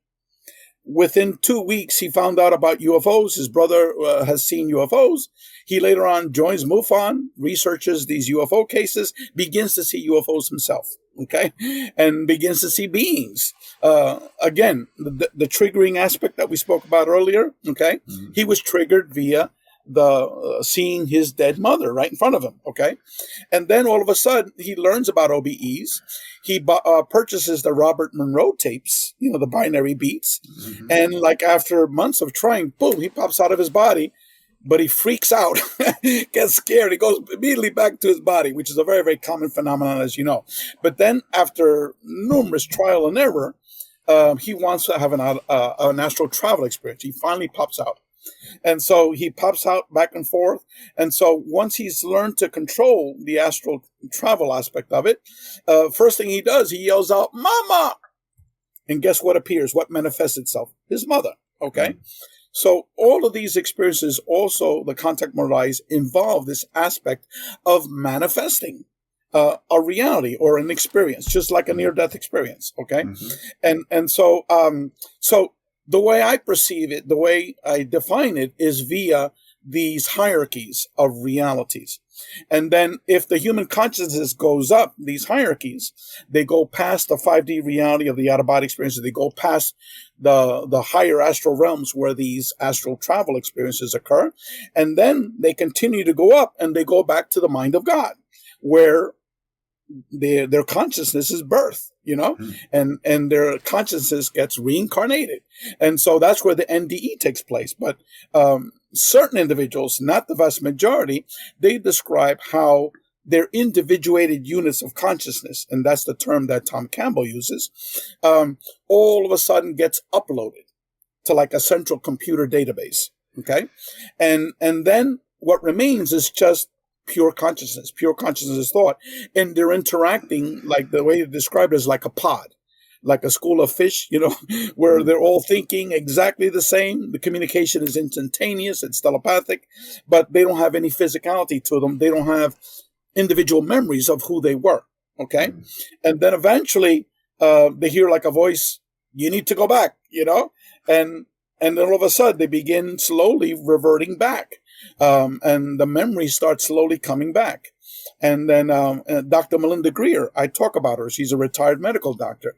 Within 2 weeks, he found out about UFOs. His brother has seen UFOs. He later on joins MUFON, researches these UFO cases, begins to see UFOs himself, okay, and begins to see beings. Again, the triggering aspect that we spoke about earlier, okay, he was triggered via the seeing his dead mother right in front of him, okay, and then all of a sudden he learns about OBEs. He purchases the Robert Monroe tapes, the binary beats, and like after months of trying, boom, he pops out of his body, but he freaks out, gets scared. He goes immediately back to his body, which is a very, very common phenomenon, as you know. But then after numerous trial and error, he wants to have an astral travel experience. He finally pops out. And so he pops out back and forth. And so once he's learned to control the astral travel aspect of it, first thing he does, he yells out, "Mama!" And guess what appears? What manifests itself? His mother. Okay. So all of these experiences, also the contact modalities, involve this aspect of manifesting a reality or an experience, just like a near-death experience. Okay. And so the way I perceive it, the way I define it, is via these hierarchies of realities. And then if the human consciousness goes up these hierarchies, they go past the 5D reality of the out-of-body experiences. They go past the higher astral realms where these astral travel experiences occur. And then they continue to go up and they go back to the mind of God, where their consciousness is birth, and their consciousness gets reincarnated. And so that's where the NDE takes place. But certain individuals, not the vast majority, they describe how their individuated units of consciousness, and that's the term that Tom Campbell uses, all of a sudden gets uploaded to like a central computer database. Okay. And then what remains is just pure consciousness is thought. And they're interacting, like the way they describe it, is like a pod, like a school of fish, where they're all thinking exactly the same. The communication is instantaneous, it's telepathic, but they don't have any physicality to them. They don't have individual memories of who they were. Okay. And then eventually they hear like a voice, "You need to go back," and then all of a sudden they begin slowly reverting back. And the memory starts slowly coming back. And then Dr. Melinda Greer, I talk about her. She's a retired medical doctor.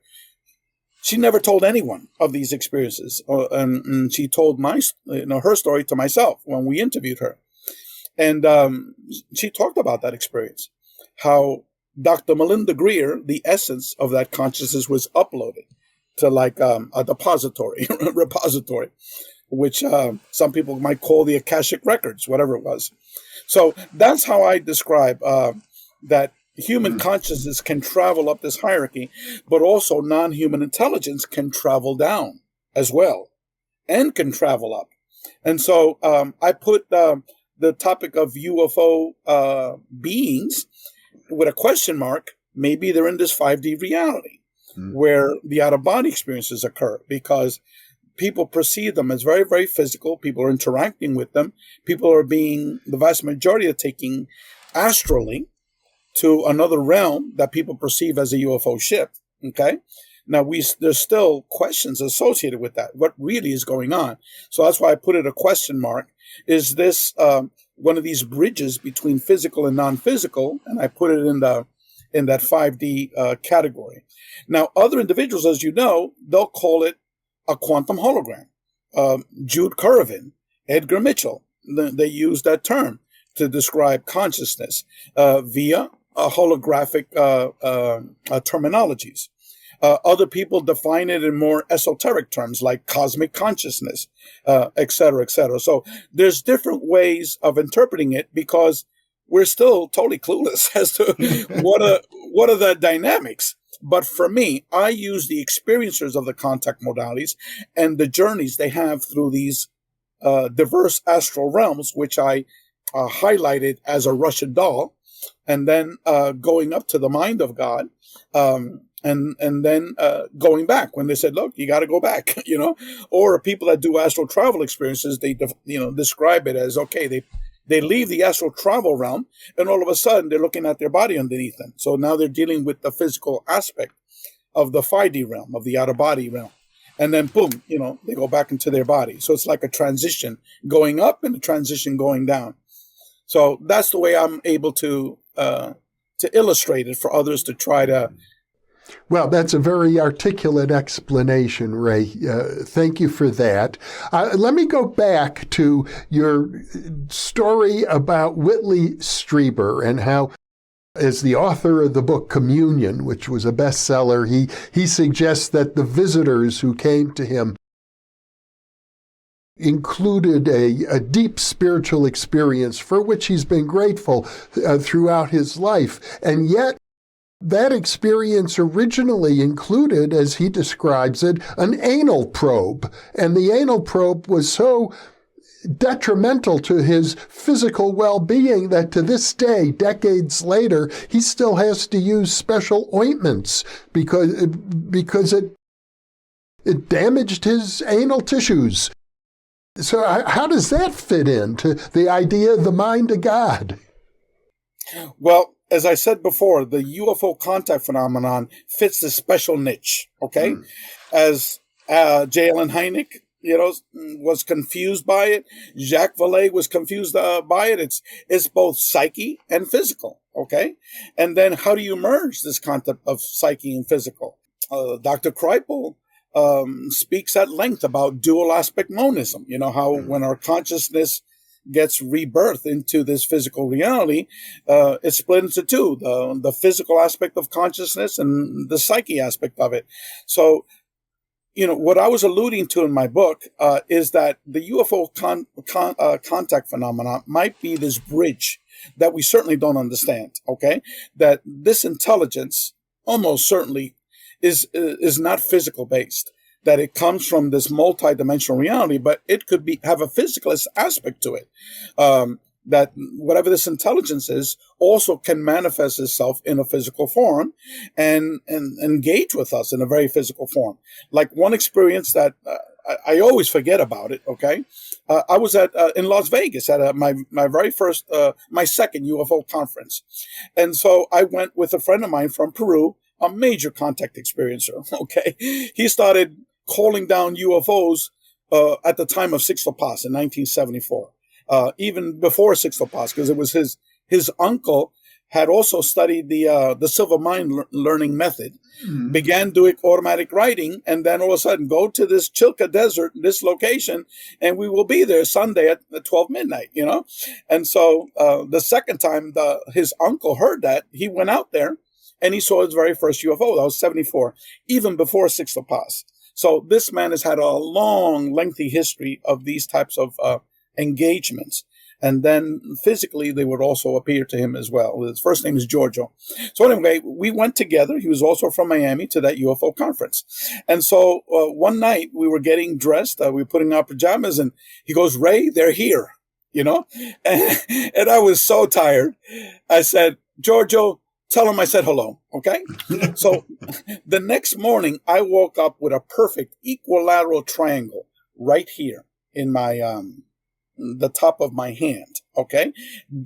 She never told anyone of these experiences. And she told her story to myself when we interviewed her. And she talked about that experience, how Dr. Melinda Greer, the essence of that consciousness, was uploaded to like a repository, which some people might call the Akashic Records, whatever it was. So that's how I describe that human consciousness can travel up this hierarchy, but also non-human intelligence can travel down as well and can travel up. And so I put the topic of UFO beings with a question mark. Maybe they're in this 5D reality where the out-of-body experiences occur, because people perceive them as very, very physical. People are interacting with them. People are the vast majority are taking astrally to another realm that people perceive as a UFO ship. Okay. Now there's still questions associated with that. What really is going on? So that's why I put it a question mark. Is this one of these bridges between physical and non-physical? And I put it in that 5D category. Now, other individuals, as you know, they'll call it a quantum hologram. Jude Curvin, Edgar Mitchell, they use that term to describe consciousness via holographic terminologies. Other people define it in more esoteric terms like cosmic consciousness, et cetera, et cetera. So there's different ways of interpreting it, because we're still totally clueless as to what are the dynamics. But for me, I use the experiencers of the contact modalities and the journeys they have through these diverse astral realms, which I highlighted as a Russian doll, and then going up to the mind of God, and then going back when they said, "Look, you got to go back," Or people that do astral travel experiences, they describe it as, okay, they leave the astral travel realm, and all of a sudden they're looking at their body underneath them. So now they're dealing with the physical aspect of the 5D realm, of the out-of-body realm. and then boom, they go back into their body. So it's like a transition going up and a transition going down. So that's the way I'm able to illustrate it for others to try to. Well, that's a very articulate explanation, Ray. Thank you for that. Let me go back to your story about Whitley Strieber and how, as the author of the book Communion, which was a bestseller, he suggests that the visitors who came to him included a deep spiritual experience for which he's been grateful throughout his life. And yet, that experience originally included, as he describes it, an anal probe. And the anal probe was so detrimental to his physical well-being that to this day, decades later, he still has to use special ointments because it damaged his anal tissues. So how does that fit into the idea of the mind of God? Well, as I said before, the UFO contact phenomenon fits this special niche, okay? As J. Allen Hynek, was confused by it. Jacques Vallée was confused by it. It's both psyche and physical, okay? And then how do you merge this concept of psyche and physical? Dr. Kreipel speaks at length about dual aspect monism, how when our consciousness gets rebirth into this physical reality, it's split into two, the physical aspect of consciousness and the psyche aspect of it. So, what I was alluding to in my book is that the UFO contact phenomena might be this bridge that we certainly don't understand, okay? That this intelligence almost certainly is not physical based. That it comes from this multi-dimensional reality, but it could have a physicalist aspect to it. That whatever this intelligence is also can manifest itself in a physical form and engage with us in a very physical form. Like one experience that I always forget about it, okay? I was in Las Vegas at my very first, my second UFO conference. And so I went with a friend of mine from Peru, a major contact experiencer, okay? He started calling down UFOs at the time of Sixto Paz in 1974, even before Sixto Paz, because it was his uncle had also studied the silver mine learning method, began doing automatic writing, and then all of a sudden go to this Chilca Desert, this location, and we will be there Sunday at 12 midnight, And so the second time his uncle heard that, he went out there and he saw his very first UFO. That was 74, even before Sixto Paz. So this man has had a long, lengthy history of these types of engagements. And then physically, they would also appear to him as well. His first name is Giorgio. So anyway, we went together. He was also from Miami to that UFO conference. And so one night we were getting dressed. We were putting on pajamas and he goes, "Ray, they're here," And I was so tired. I said, "Giorgio, tell him I said hello," okay? So the next morning, I woke up with a perfect equilateral triangle right here in my the top of my hand, okay?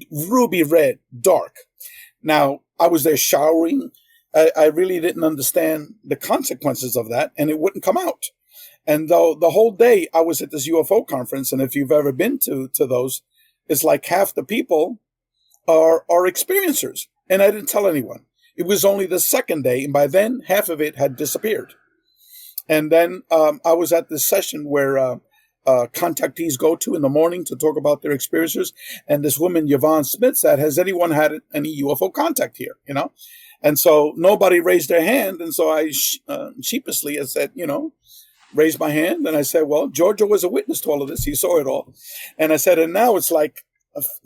Ruby red, dark. Now, I was there showering. I really didn't understand the consequences of that, and it wouldn't come out. And though the whole day I was at this UFO conference, and if you've ever been to those, it's like half the people are experiencers. And I didn't tell anyone. It was only the second day, and by then, half of it had disappeared. And then I was at this session where contactees go to in the morning to talk about their experiences. And this woman, Yvonne Smith, said, "Has anyone had any UFO contact here?" And so nobody raised their hand. And so I sheepishly said, raised my hand. And I said, "Well, Giorgio was a witness to all of this. He saw it all." And I said, "And now it's like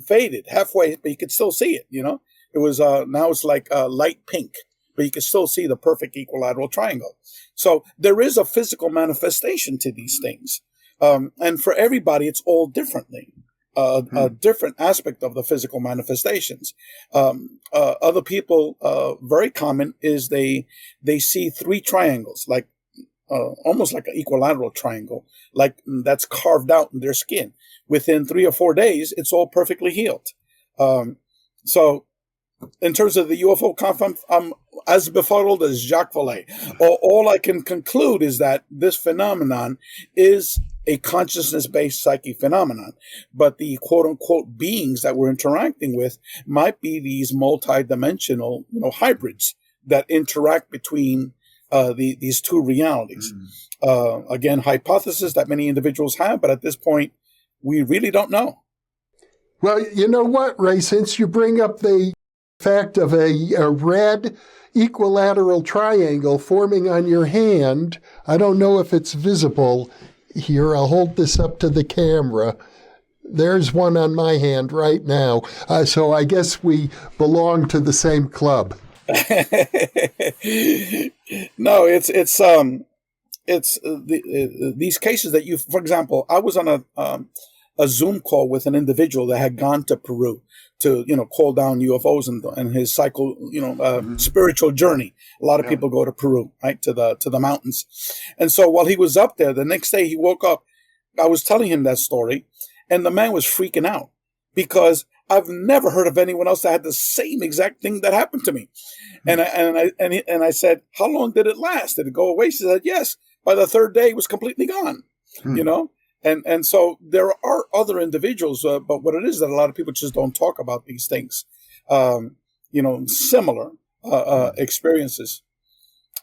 faded halfway, but you could still see it, It was now it's like light pink, but you can still see the perfect equilateral triangle." So there is a physical manifestation to these things. And for everybody, it's all differently. A different aspect of the physical manifestations. Other people, very common is they see three triangles, like almost like an equilateral triangle, like that's carved out in their skin. Within 3 or 4 days, it's all perfectly healed. So in terms of the UFO conference, I'm as befuddled as Jacques Vallée. All I can conclude is that this phenomenon is a consciousness-based psychic phenomenon, but the quote-unquote beings that we're interacting with might be these multi-dimensional, hybrids that interact between these two realities. Again, hypothesis that many individuals have, but at this point, we really don't know. Well, you know what, Ray, since you bring up the fact of a red equilateral triangle forming on your hand, I don't know if it's visible here. I'll hold this up to the camera. There's one on my hand right now. So I guess we belong to the same club. No, it's these cases that you, for example, I was on a Zoom call with an individual that had gone to Peru to, call down UFOs and his spiritual journey. A lot of people go to Peru, right, to the mountains. And so while he was up there, the next day he woke up, I was telling him that story, and the man was freaking out because I've never heard of anyone else that had the same exact thing that happened to me. And I said, how long did it last? Did it go away? She said, yes. By the third day, it was completely gone, And so there are other individuals, but what it is that a lot of people just don't talk about these things, similar experiences.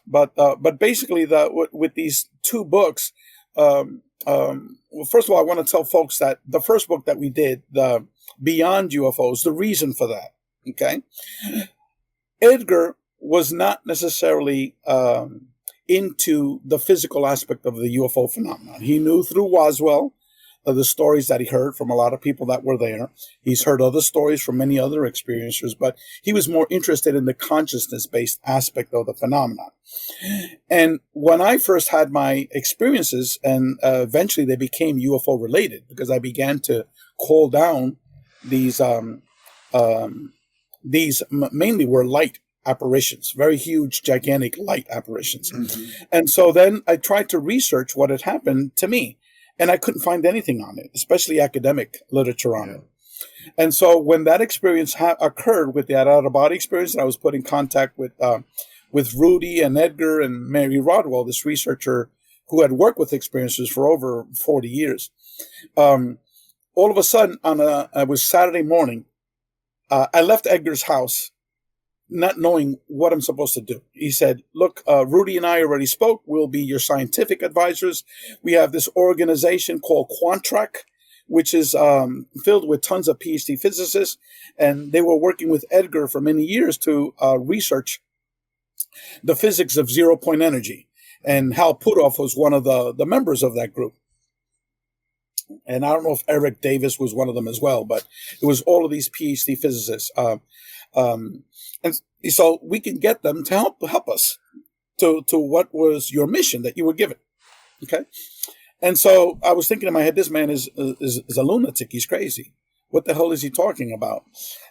But basically, with these two books, well, first of all, I want to tell folks that the first book that we did, the Beyond UFOs, the reason for that, okay? Edgar was not necessarily into the physical aspect of the UFO phenomenon. He knew through Waswell the stories that he heard from a lot of people that were there. He's heard other stories from many other experiencers, but he was more interested in the consciousness-based aspect of the phenomenon. And when I first had my experiences, and eventually they became UFO related, because I began to call down these mainly were light apparitions, very huge, gigantic light apparitions. And so then I tried to research what had happened to me, and I couldn't find anything on it, especially academic literature on it. And so when that experience occurred with that out-of-body experience, and I was put in contact with Rudy and Edgar and Mary Rodwell, this researcher who had worked with experiencers for over 40 years. All of a sudden, it was Saturday morning, I left Edgar's house not knowing what I'm supposed to do. He said, look, Rudy and I already spoke. We'll be your scientific advisors. We have this organization called Quantrack, which is filled with tons of PhD physicists. And they were working with Edgar for many years to research the physics of zero-point energy. And Hal Puthoff was one of the members of that group. And I don't know if Eric Davis was one of them as well, but it was all of these PhD physicists. And so we can get them to help us to what was your mission that you were given. Okay. And so I was thinking in my head, this man is a lunatic. He's crazy. What the hell is he talking about?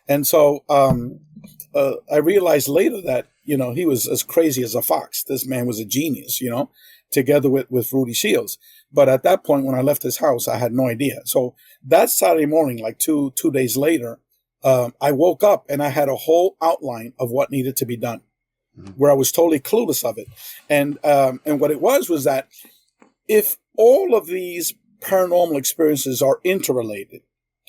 And so I realized later that, he was as crazy as a fox. This man was a genius, together with Rudy Shields. But at that point, when I left his house, I had no idea. So that Saturday morning, like two days later, I woke up and I had a whole outline of what needed to be done, where I was totally clueless of it. And what it was that if all of these paranormal experiences are interrelated,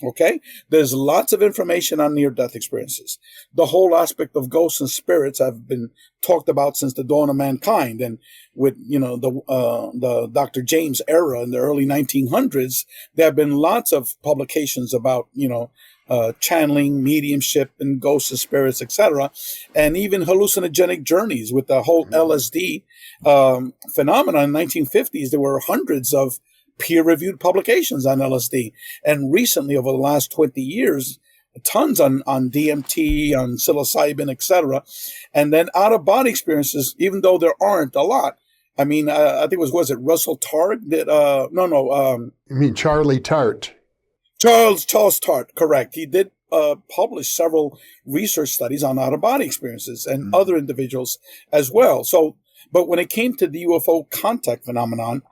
okay, there's lots of information on near-death experiences. The whole aspect of ghosts and spirits have been talked about since the dawn of mankind. And with, the Dr. James era in the early 1900s, there have been lots of publications about, channeling, mediumship, and ghosts and spirits, etc., and even hallucinogenic journeys with the whole LSD phenomenon. In the 1950s, there were hundreds of peer-reviewed publications on LSD, and recently, over the last 20 years, tons on DMT, on psilocybin, etc., and then out-of-body experiences. Even though there aren't a lot, I mean, I think was it Russell Targ that? You mean Charlie Tart? Charles Tart, correct. He did publish several research studies on out-of-body experiences and other individuals as well. So, but when it came to the UFO contact phenomenon,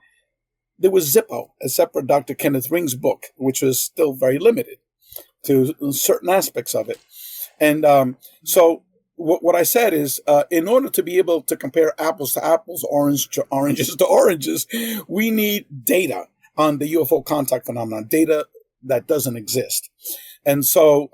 there was Zippo, except for Dr. Kenneth Ring's book, which was still very limited to certain aspects of it. And so what I said is, in order to be able to compare apples to apples, oranges to oranges, we need data on the UFO contact phenomenon, data that doesn't exist. And so,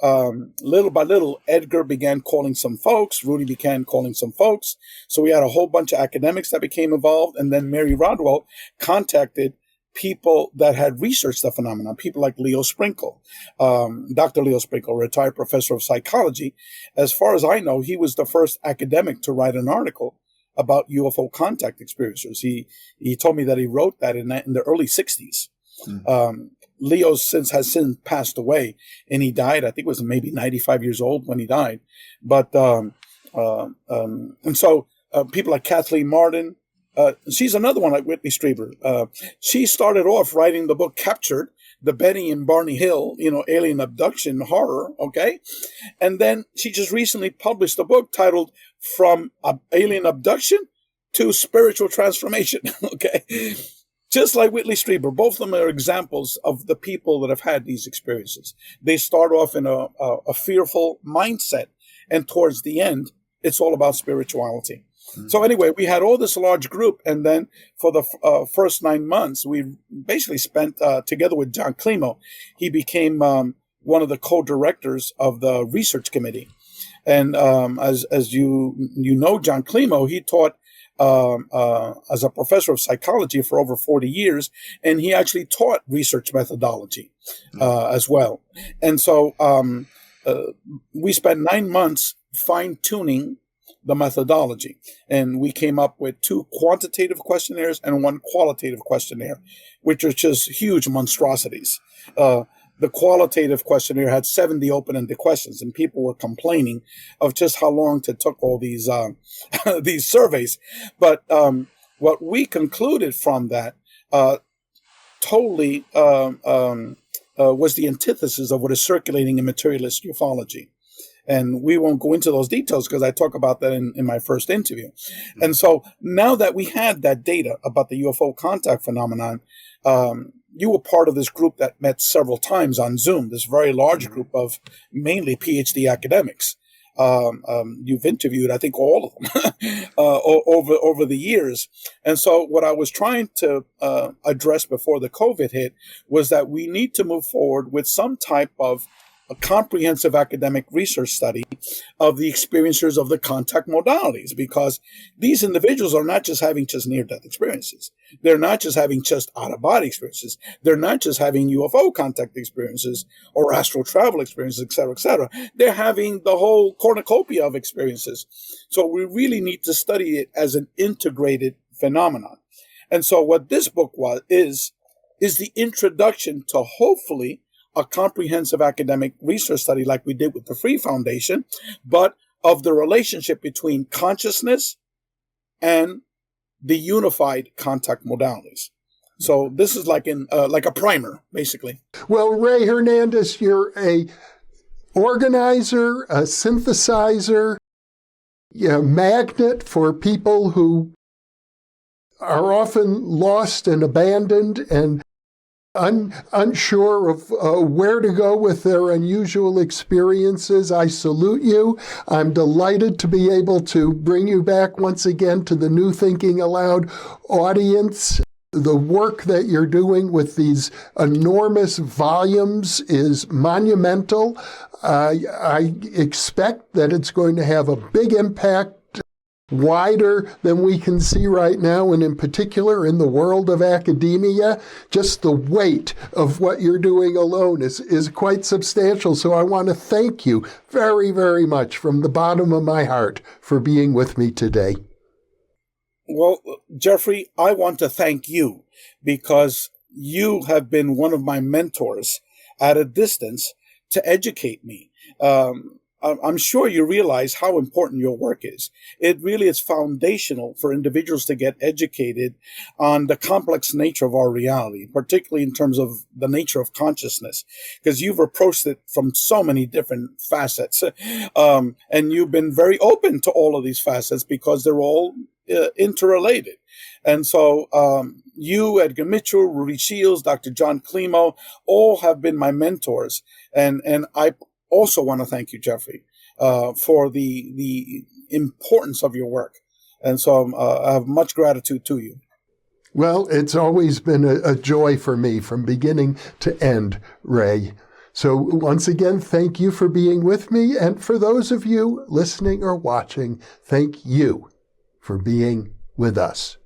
little by little, Edgar began calling some folks, Rudy began calling some folks. So we had a whole bunch of academics that became involved. And then Mary Rodwell contacted people that had researched the phenomenon, people like Leo Sprinkle, Dr. Leo Sprinkle, retired professor of psychology. As far as I know, he was the first academic to write an article about UFO contact experiencers. He told me that he wrote that in the early 60s. Mm-hmm. Leo has since passed away, and he died, I think it was maybe 95 years old when he died. But and so people like Kathleen Martin, she's another one like Whitley Strieber. She started off writing the book Captured, the Betty and Barney Hill, alien abduction horror, okay? And then she just recently published a book titled From Alien Abduction to Spiritual Transformation, okay? Just like Whitley Strieber, both of them are examples of the people that have had these experiences. They start off in a fearful mindset, and towards the end, it's all about spirituality. Mm-hmm. So anyway, we had all this large group, and then for the first 9 months, we basically spent together with John Climo. He became one of the co-directors of the research committee. And as you know, John Climo, he taught as a professor of psychology for over 40 years, and he actually taught research methodology as well. And so we spent 9 months fine-tuning the methodology, and we came up with 2 quantitative questionnaires and 1 qualitative questionnaire, which are just huge monstrosities. The qualitative questionnaire had 70 open-ended questions, and people were complaining of just how long it took all these these surveys. But what we concluded from that totally was the antithesis of what is circulating in materialist ufology. And we won't go into those details because I talk about that in my first interview. Mm-hmm. And so now that we had that data about the UFO contact phenomenon, you were part of this group that met several times on Zoom, this very large group of mainly PhD academics. You've interviewed, I think, all of them over the years. And so what I was trying to address before the COVID hit was that we need to move forward with some type of a comprehensive academic research study of the experiencers of the contact modalities, because these individuals are not just having just near-death experiences. They're not just having just out-of-body experiences. They're not just having UFO contact experiences or astral travel experiences, et cetera, et cetera. They're having the whole cornucopia of experiences. So we really need to study it as an integrated phenomenon. And so what this book is the introduction to hopefully a comprehensive academic research study like we did with the Free Foundation, but of the relationship between consciousness and the unified contact modalities. So this is like a primer, basically. Well, Ray Hernandez, you're a organizer, a synthesizer, magnet for people who are often lost and abandoned and unsure of where to go with their unusual experiences. I salute you. I'm delighted to be able to bring you back once again to the New Thinking Aloud audience. The work that you're doing with these enormous volumes is monumental. I expect that it's going to have a big impact, wider than we can see right now, and in particular in the world of academia. Just the weight of what you're doing alone is quite substantial. So I want to thank you very, very much from the bottom of my heart for being with me today. Well, Jeffrey, I want to thank you because you have been one of my mentors at a distance to educate me. I'm sure you realize how important your work is. It really is foundational for individuals to get educated on the complex nature of our reality, particularly in terms of the nature of consciousness, because you've approached it from so many different facets. And you've been very open to all of these facets because they're all interrelated. And so you, Edgar Mitchell, Rudy Shields, Dr. John Climo, all have been my mentors. And I also want to thank you, Jeffrey, for the importance of your work. And so I have much gratitude to you. Well, it's always been a joy for me from beginning to end, Ray. So once again, thank you for being with me. And for those of you listening or watching, thank you for being with us.